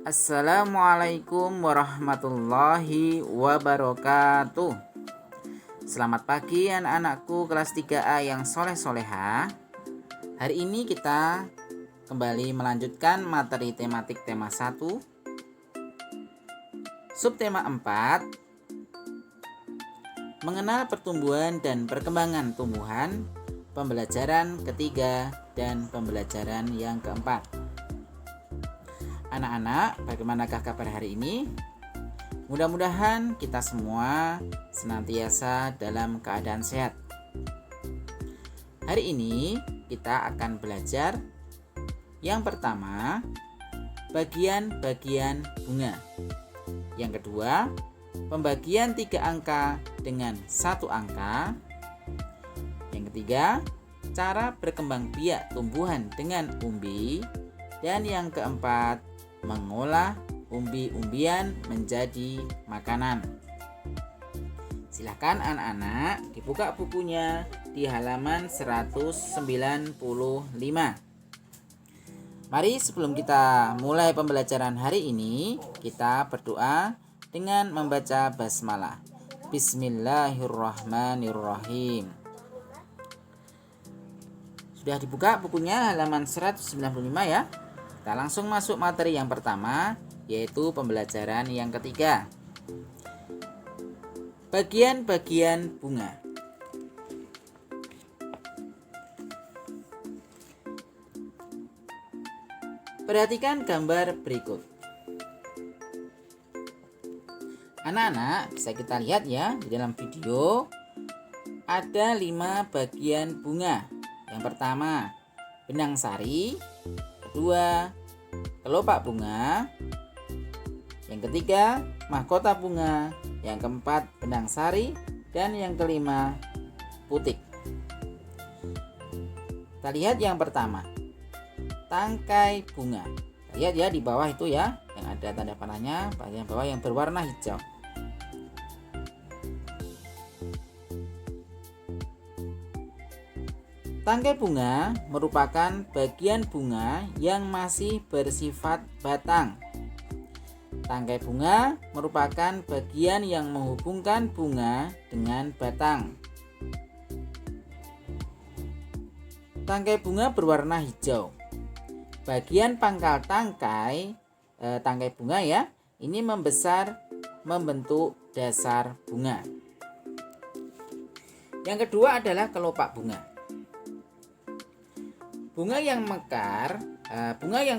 Assalamualaikum warahmatullahi wabarakatuh. Selamat pagi anak-anakku kelas 3A yang soleh-soleha. Hari ini kita kembali melanjutkan materi tematik tema 1, subtema 4, mengenal pertumbuhan dan perkembangan tumbuhan, pembelajaran ketiga dan pembelajaran yang keempat. Anak-anak, bagaimanakah kabar hari ini? Mudah-mudahan kita semua senantiasa dalam keadaan sehat. Hari ini kita akan belajar yang pertama, bagian-bagian bunga. Yang kedua, pembagian 3 angka dengan 1 angka. Yang ketiga, cara berkembang biak tumbuhan dengan umbi. Dan yang keempat, mengolah umbi-umbian menjadi makanan. Silakan anak-anak dibuka bukunya di halaman 195. Mari sebelum kita mulai pembelajaran hari ini, kita berdoa dengan membaca basmalah. Bismillahirrahmanirrahim. Sudah dibuka bukunya halaman 195 ya. Kita langsung masuk materi yang pertama, yaitu pembelajaran yang ketiga. Bagian-bagian bunga. Perhatikan gambar berikut. Anak-anak, bisa kita lihat ya, di dalam video ada 5 bagian bunga. Yang pertama, benang sari. Kedua, kelopak bunga. Yang ketiga, mahkota bunga. Yang keempat, benang sari. Dan yang kelima, putik. Kita lihat yang pertama, tangkai bunga. Lihat ya di bawah itu ya, yang ada tanda panahnya, bagian bawah yang berwarna hijau. Tangkai bunga merupakan bagian bunga yang masih bersifat batang. Tangkai bunga merupakan bagian yang menghubungkan bunga dengan batang. Tangkai bunga berwarna hijau. Bagian pangkal tangkai bunga ya, ini membesar membentuk dasar bunga. Yang kedua adalah kelopak bunga. Bunga yang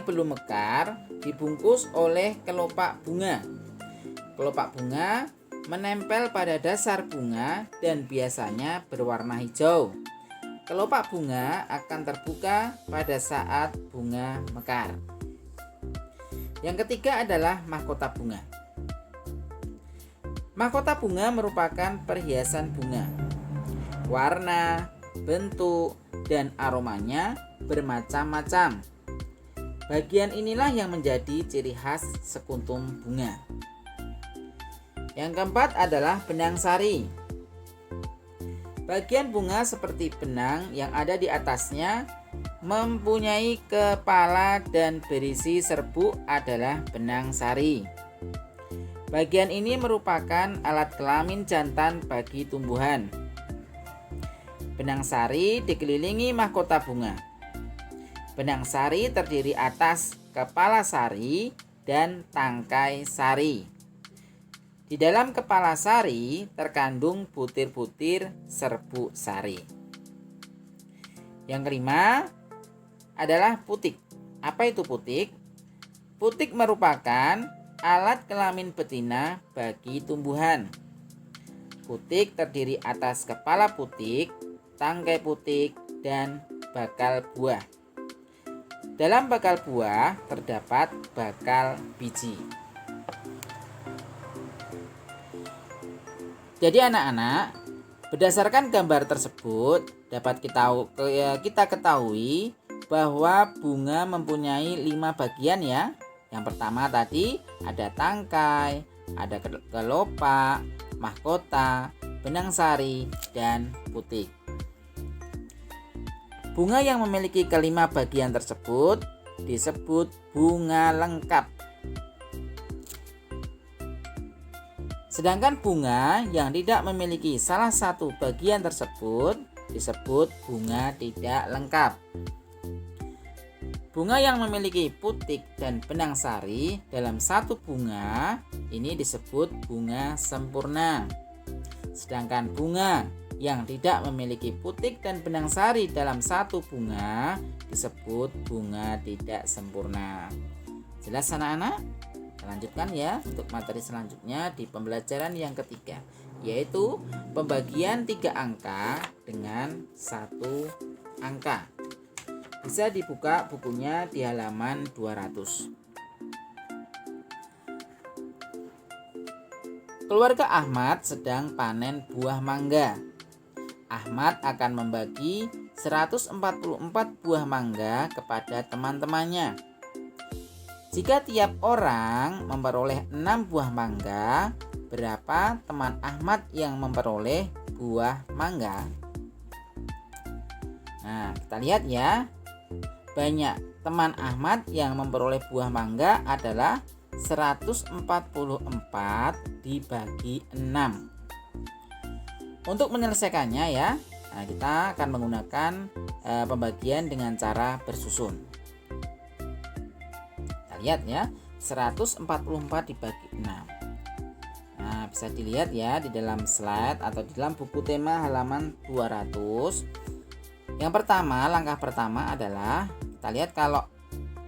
belum mekar dibungkus oleh kelopak bunga. Kelopak bunga menempel pada dasar bunga dan biasanya berwarna hijau. Kelopak bunga akan terbuka pada saat bunga mekar. Yang ketiga adalah mahkota bunga. Mahkota bunga merupakan perhiasan bunga. Warna, bentuk, dan aromanya bermacam-macam. Bagian inilah yang menjadi ciri khas sekuntum bunga. Yang keempat adalah benang sari. Bagian bunga seperti benang yang ada di atasnya mempunyai kepala dan berisi serbuk adalah benang sari. Bagian ini merupakan alat kelamin jantan bagi tumbuhan. Benang sari dikelilingi mahkota bunga. Benang sari terdiri atas kepala sari dan tangkai sari. Di dalam kepala sari terkandung butir-butir serbuk sari. Yang kelima adalah putik. Apa itu putik? Putik merupakan alat kelamin betina bagi tumbuhan. Putik terdiri atas kepala putik, tangkai putik, dan bakal buah. Dalam bakal buah terdapat bakal biji. Jadi anak-anak, berdasarkan gambar tersebut dapat kita ketahui bahwa bunga mempunyai 5 bagian ya. Yang pertama tadi ada tangkai, ada kelopak, mahkota, benang sari, dan putik. Bunga yang memiliki kelima bagian tersebut disebut bunga lengkap. Sedangkan bunga yang tidak memiliki salah satu bagian tersebut disebut bunga tidak lengkap. Bunga yang memiliki putik dan benang sari dalam satu bunga ini disebut bunga sempurna. Sedangkan bunga yang tidak memiliki putik dan benang sari dalam satu bunga disebut bunga tidak sempurna. Jelas anak-anak? Kita lanjutkan ya untuk materi selanjutnya di pembelajaran yang ketiga, yaitu pembagian 3 angka dengan 1 angka. Bisa dibuka bukunya di halaman 200. Keluarga Ahmad sedang panen buah mangga. Ahmad akan membagi 144 buah mangga kepada teman-temannya. Jika tiap orang memperoleh 6 buah mangga, berapa teman Ahmad yang memperoleh buah mangga? Nah, kita lihat ya. Banyak teman Ahmad yang memperoleh buah mangga adalah 144 dibagi 6. Untuk menyelesaikannya ya, nah kita akan menggunakan pembagian dengan cara bersusun. Kita lihat ya, 144 dibagi 6. Nah, bisa dilihat ya di dalam slide atau di dalam buku tema halaman 200. Yang pertama, langkah pertama adalah kita lihat kalau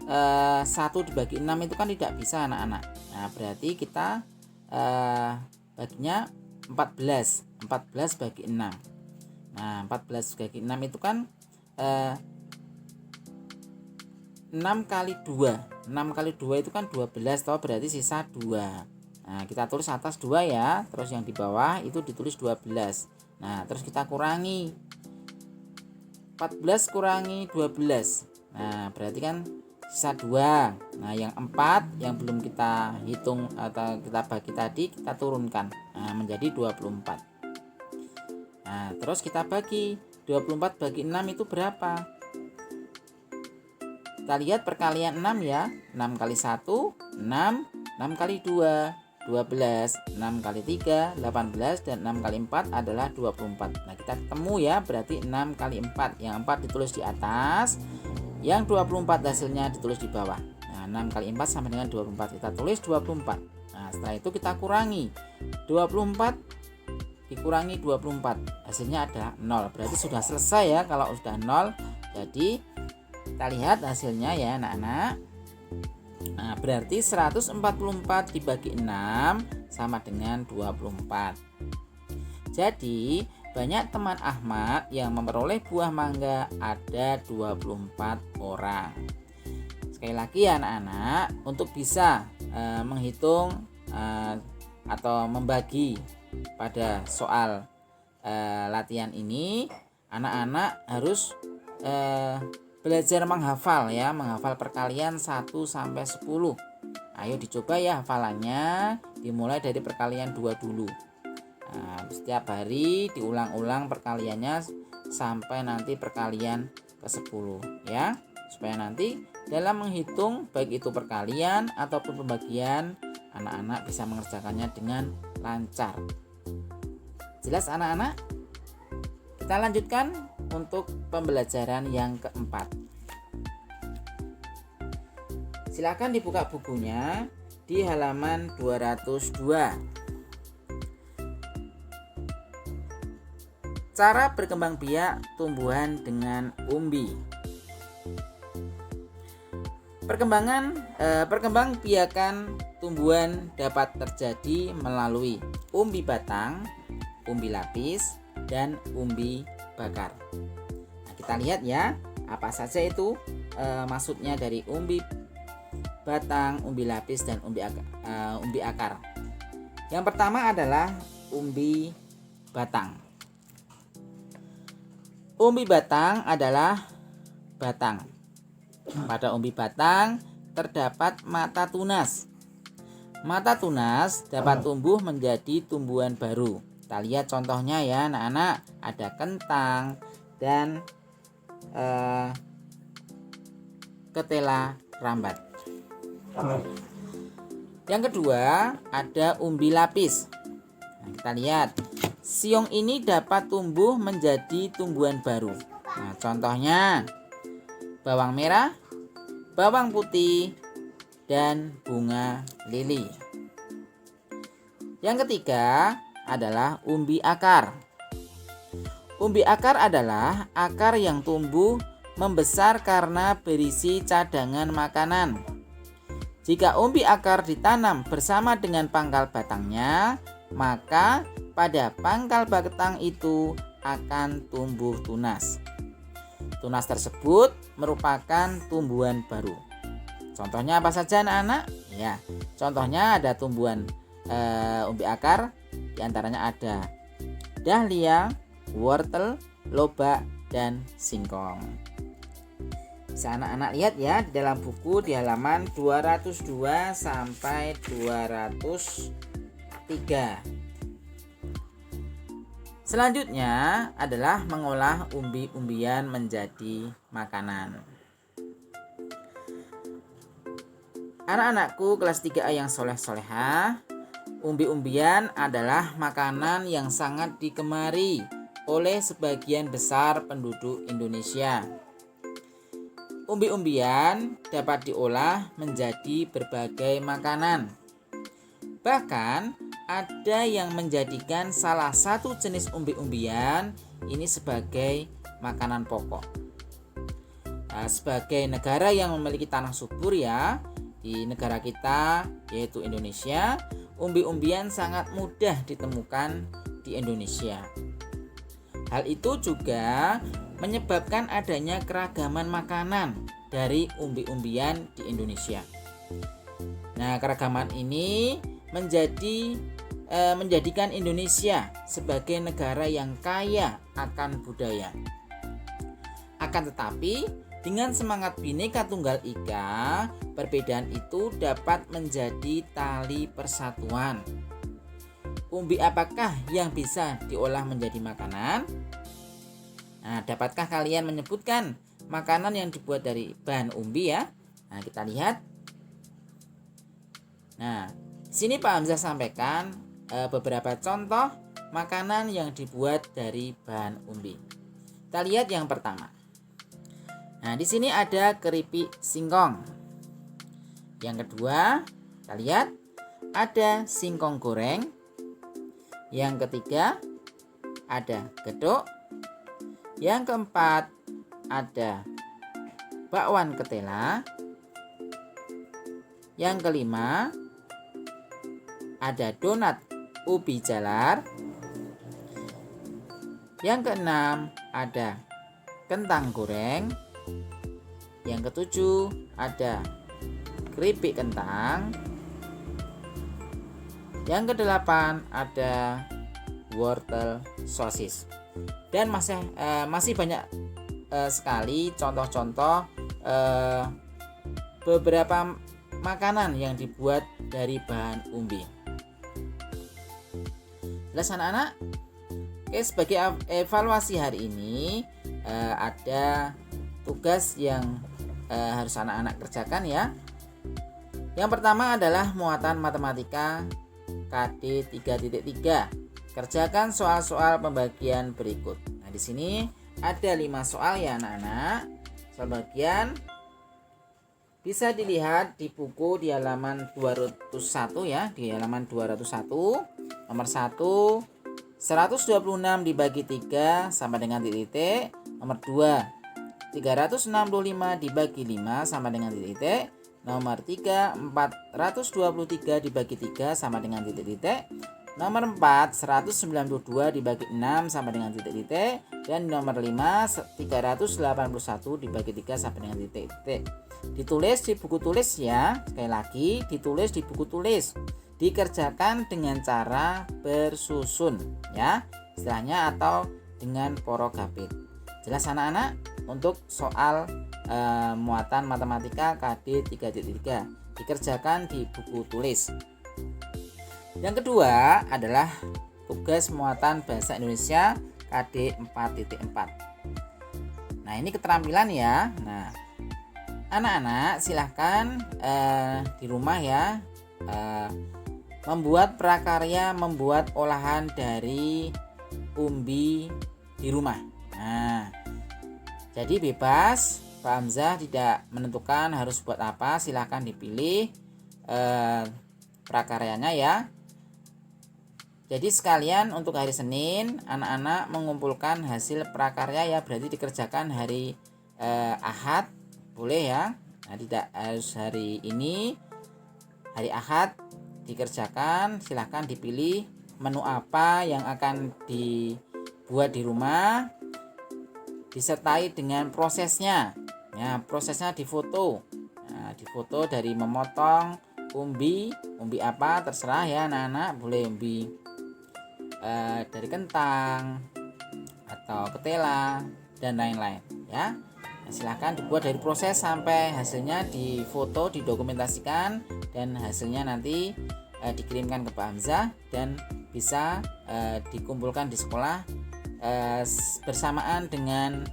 1 dibagi 6 itu kan tidak bisa anak-anak. Nah, berarti kita baginya 14 bagi 6. Nah, 14 bagi 6 itu kan 6 kali 2. 6 kali 2 itu kan 12 toh, berarti sisa 2. Nah, kita tulis atas 2 ya, terus yang di bawah itu ditulis 12. Nah, terus kita kurangi 14 kurangi 12. Nah, berarti kan sisa 2. Nah, yang 4 yang belum kita hitung atau kita bagi tadi kita turunkan. Nah, menjadi 24. Nah, terus kita bagi 24 bagi 6 itu berapa? Kita lihat perkalian 6 ya. 6 kali 1 6, 6 kali 2 12, 6 kali 3 18, dan 6 kali 4 adalah 24. Nah, kita ketemu ya, berarti 6 kali 4. Yang 4 ditulis di atas, yang 24 hasilnya ditulis di bawah. Nah, 6 kali 4 sama dengan 24. Kita tulis 24. Nah, setelah itu kita kurangi 24 dikurangi 24, hasilnya ada 0. Berarti sudah selesai ya kalau sudah 0. Jadi kita lihat hasilnya ya anak-anak. Nah, berarti 144 dibagi 6 sama dengan 24. Jadi banyak teman Ahmad yang memperoleh buah mangga ada 24 orang. Sekali lagi ya anak-anak, untuk bisa menghitung atau membagi pada soal latihan ini, anak-anak harus belajar menghafal ya, menghafal perkalian 1 sampai 10. Ayo dicoba ya hafalannya, dimulai dari perkalian 2 dulu. Nah, setiap hari diulang-ulang perkaliannya sampai nanti perkalian ke-10 ya, supaya nanti dalam menghitung baik itu perkalian ataupun pembagian, anak-anak bisa mengerjakannya dengan lancar. Jelas anak-anak? Kita lanjutkan untuk pembelajaran yang keempat. Silakan dibuka bukunya di halaman 202. Cara berkembang biak tumbuhan dengan umbi. Perkembang biakan tumbuhan dapat terjadi melalui umbi batang, umbi lapis, dan umbi bakar. Nah, kita lihat ya, apa saja itu maksudnya dari umbi batang, umbi lapis, dan umbi akar. Yang pertama adalah umbi batang. Umbi batang adalah batang. Pada umbi batang terdapat mata tunas. Mata tunas dapat tumbuh menjadi tumbuhan baru. Kita lihat contohnya ya anak-anak, ada kentang dan ketela rambat. Yang kedua ada umbi lapis. Nah, kita lihat, siung ini dapat tumbuh menjadi tumbuhan baru. Nah, contohnya bawang merah, bawang putih, dan bunga lili. Yang ketiga adalah umbi akar. Umbi akar adalah akar yang tumbuh membesar karena berisi cadangan makanan. Jika umbi akar ditanam bersama dengan pangkal batangnya, maka pada pangkal batang itu akan tumbuh tunas. Tunas tersebut merupakan tumbuhan baru. Contohnya apa saja anak-anak? Ya, contohnya ada tumbuhan umbi akar, diantaranya ada dahlia, wortel, lobak, dan singkong. Bisa anak-anak lihat ya di dalam buku di halaman 202 sampai 203. Selanjutnya adalah mengolah umbi-umbian menjadi makanan. Anak-anakku kelas 3A yang soleh-solehah, umbi-umbian adalah makanan yang sangat digemari oleh sebagian besar penduduk Indonesia. Umbi-umbian dapat diolah menjadi berbagai makanan. Bahkan ada yang menjadikan salah satu jenis umbi-umbian ini sebagai makanan pokok. Nah, sebagai negara yang memiliki tanah subur ya, di negara kita yaitu Indonesia, umbi-umbian sangat mudah ditemukan di Indonesia. Hal itu juga menyebabkan adanya keragaman makanan dari umbi-umbian di Indonesia. Nah, keragaman ini menjadikan Indonesia sebagai negara yang kaya akan budaya. Akan tetapi, dengan semangat Bhinneka Tunggal Ika, perbedaan itu dapat menjadi tali persatuan. Umbi apakah yang bisa diolah menjadi makanan? Nah, dapatkah kalian menyebutkan makanan yang dibuat dari bahan umbi ya? Nah, kita lihat. Nah, sini Pak Hamzah sampaikan beberapa contoh makanan yang dibuat dari bahan umbi. Kita lihat yang pertama. Nah, di sini ada keripik singkong. Yang kedua, kita lihat ada singkong goreng. Yang ketiga, ada gedok. Yang keempat, ada bakwan ketela. Yang kelima, ada donat ubi jalar. Yang keenam, ada kentang goreng. Yang ketujuh, ada keripik kentang. Yang kedelapan, ada wortel sosis. Dan masih banyak sekali contoh-contoh beberapa makanan yang dibuat dari bahan umbi. Jelas anak-anak? Oke, sebagai evaluasi hari ini ada tugas yang harus anak-anak kerjakan ya. Yang pertama adalah muatan matematika KD 3.3. Kerjakan soal-soal pembagian berikut. Nah, di sini ada 5 soal ya anak-anak. Soal bagian bisa dilihat di buku di halaman 201 ya, di halaman 201. Nomor 1, 126 dibagi 3 sama dengan titik. Nomor 2, 365 dibagi 5 sama dengan titik. Nomor 3, 423 dibagi 3 sama dengan titik. Nomor 4, 192 dibagi 6 sama dengan titik. Dan nomor 5, 381 dibagi 3 sama dengan titik. Ditulis di buku tulis ya. Sekali lagi, ditulis di buku tulis. Dikerjakan dengan cara bersusun ya, istilahnya, atau dengan porogapit. Jelas anak-anak? Untuk soal muatan matematika KD 3.3 dikerjakan di buku tulis. Yang kedua adalah tugas muatan bahasa Indonesia KD 4.4. Nah, ini keterampilan ya. Nah, anak-anak silahkan di rumah ya Membuat prakarya membuat olahan dari umbi di rumah. Nah, jadi bebas, Pak Hamzah tidak menentukan harus buat apa, silahkan dipilih prakaryanya ya. Jadi sekalian untuk hari Senin anak-anak mengumpulkan hasil prakarya ya, berarti dikerjakan hari Ahad boleh ya. Nah, tidak harus hari ini, hari Ahad dikerjakan. Silahkan dipilih menu apa yang akan dibuat di rumah, disertai dengan prosesnya ya, prosesnya difoto. Nah, difoto dari memotong umbi apa terserah ya anak-anak, boleh umbi dari kentang atau ketela dan lain-lain ya. Nah, silahkan dibuat dari proses sampai hasilnya difoto, didokumentasikan, dan hasilnya nanti dikirimkan ke Pak Hamzah dan bisa dikumpulkan di sekolah bersamaan dengan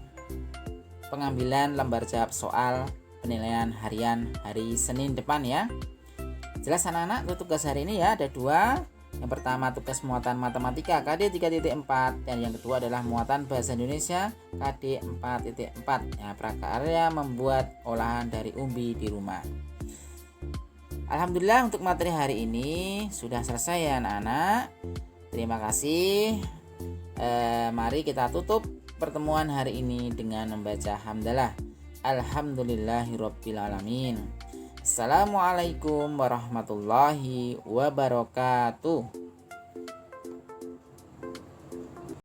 pengambilan lembar jawab soal penilaian harian hari Senin depan ya. Jelas anak-anak, untuk tugas hari ini ya ada 2. Yang pertama tugas muatan matematika KD 3.4 dan yang kedua adalah muatan bahasa Indonesia KD 4.4 ya, prakarya membuat olahan dari umbi di rumah. Alhamdulillah untuk materi hari ini sudah selesai ya anak-anak. Terima kasih. Mari kita tutup pertemuan hari ini dengan membaca hamdalah. Alhamdulillahirabbil alamin. Assalamualaikum warahmatullahi wabarakatuh.